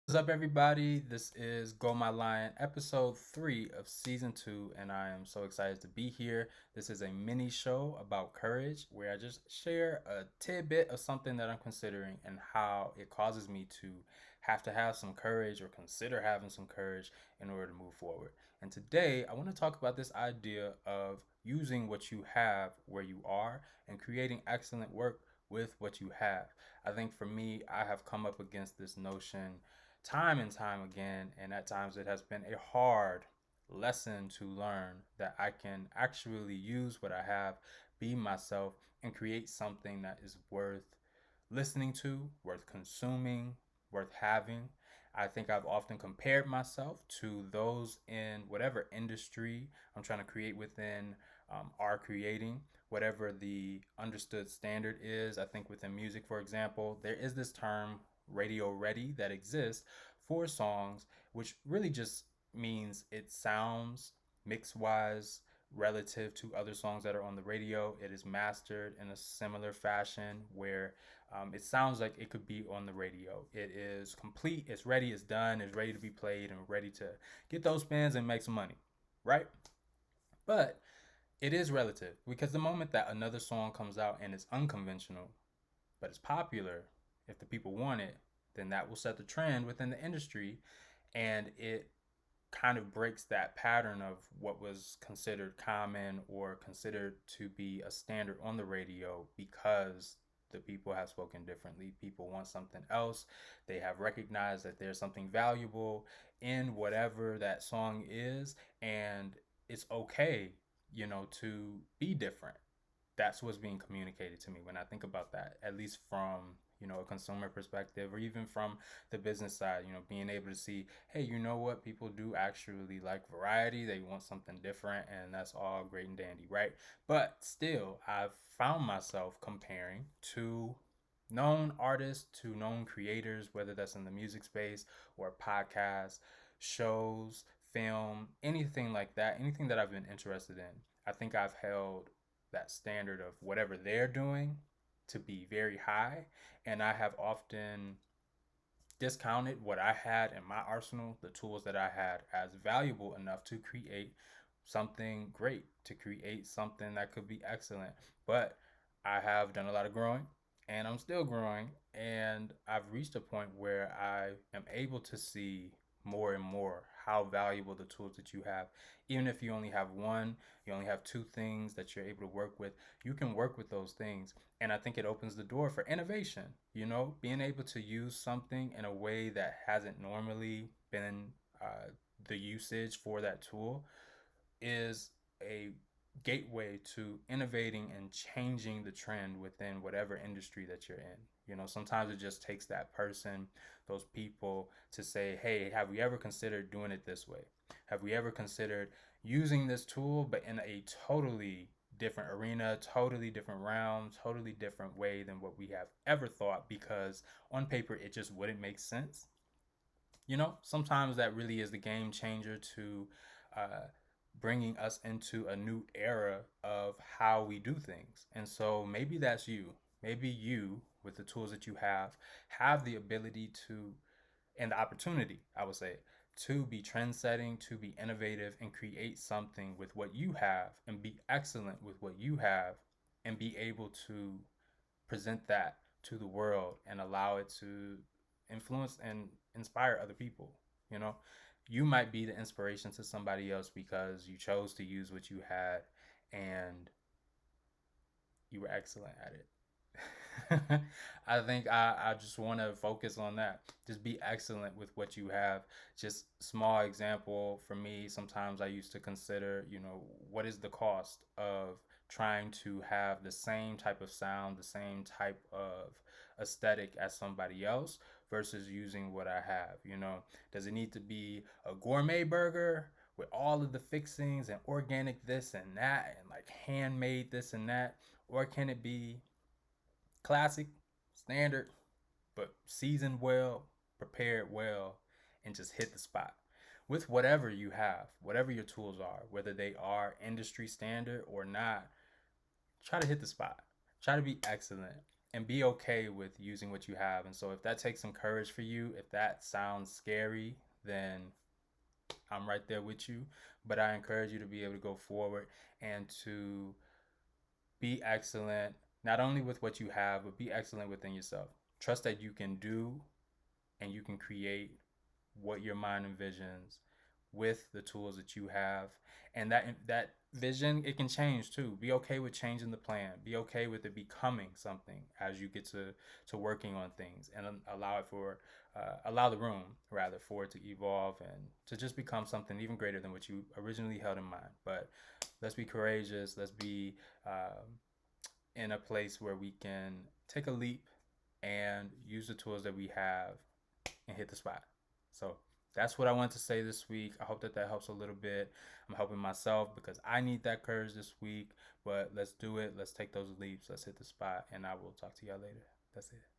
What's up, everybody? This is Go My Lion, episode 3 of season 2, and I am so excited to be here. This is a mini show about courage where I just share a tidbit of something that I'm considering and how it causes me to have some courage or consider having some courage in order to move forward. And today, I want to talk about this idea of using what you have where you are and creating excellent work with what you have. I think for me, I have come up against this notion time and time again, and at times it has been a hard lesson to learn that I can actually use what I have, be myself, and create something that is worth listening to, worth consuming, worth having. I think I've often compared myself to those in whatever industry I'm trying to create within, are creating, whatever the understood standard is. I think within music, for example, there is this term radio ready that exists for songs, which really just means it sounds mix wise relative to other songs that are on the radio. It is mastered in a similar fashion where it sounds like it could be on the radio. It is complete, it's ready, it's done, it's ready to be played, and ready to get those spins and make some money, right? But it is relative because the moment that another song comes out and it's unconventional, but it's popular, if the people want it, then that will set the trend within the industry, and it kind of breaks that pattern of what was considered common or considered to be a standard on the radio because the people have spoken differently. People want something else. They have recognized that there's something valuable in whatever that song is, and it's okay, to be different. That's what's being communicated to me when I think about that, at least from a consumer perspective or even from the business side, being able to see, hey, you know what, people do actually like variety, they want something different, and that's all great and dandy, right? But still, I've found myself comparing to known artists, to known creators, whether that's in the music space or podcasts, shows, film, anything like that, anything that I've been interested in. I think I've held that standard of whatever they're doing to be very high. And I have often discounted what I had in my arsenal, the tools that I had, as valuable enough to create something great, to create something that could be excellent. But I have done a lot of growing and I'm still growing. And I've reached a point where I am able to see more and more how valuable the tools that you have. Even if you only have one, you only have two things that you're able to work with, you can work with those things. And I think it opens the door for innovation, being able to use something in a way that hasn't normally been the usage for that tool is a gateway to innovating and changing the trend within whatever industry that you're in. Sometimes it just takes that person, those people, to say, hey, have we ever considered doing it this way? Have we ever considered using this tool, but in a totally different arena, totally different realm, totally different way than what we have ever thought? Because on paper, it just wouldn't make sense. Sometimes that really is the game changer to uh, bringing us into a new era of how we do things. And so maybe that's you. Maybe you, with the tools that you have the ability to, and the opportunity, I would say, to be trend setting, to be innovative, and create something with what you have, and be excellent with what you have, and be able to present that to the world and allow it to influence and inspire other people. You know, you might be the inspiration to somebody else because you chose to use what you had and you were excellent at it. I think I just want to focus on that. Just be excellent with what you have. Just small example for me, sometimes I used to consider, what is the cost of trying to have the same type of sound, the same type of aesthetic as somebody else versus using what I have, Does it need to be a gourmet burger with all of the fixings and organic this and that and like handmade this and that? Or can it be classic, standard, but seasoned well, prepared well, and just hit the spot with whatever you have, whatever your tools are, whether they are industry standard or not? Try to hit the spot, try to be excellent, and be okay with using what you have. And so if that takes some courage for you, if that sounds scary, then I'm right there with you. But I encourage you to be able to go forward and to be excellent, not only with what you have, but be excellent within yourself. Trust that you can do and you can create what your mind envisions with the tools that you have, and that vision, it can change too. Be okay with changing the plan. Be okay with it becoming something as you get to working on things, and allow the room rather for it to evolve and to just become something even greater than what you originally held in mind. But let's be courageous. Let's be in a place where we can take a leap and use the tools that we have and hit the spot. So that's what I want to say this week. I hope that that helps a little bit. I'm helping myself because I need that courage this week. But let's do it. Let's take those leaps. Let's hit the spot. And I will talk to y'all later. That's it.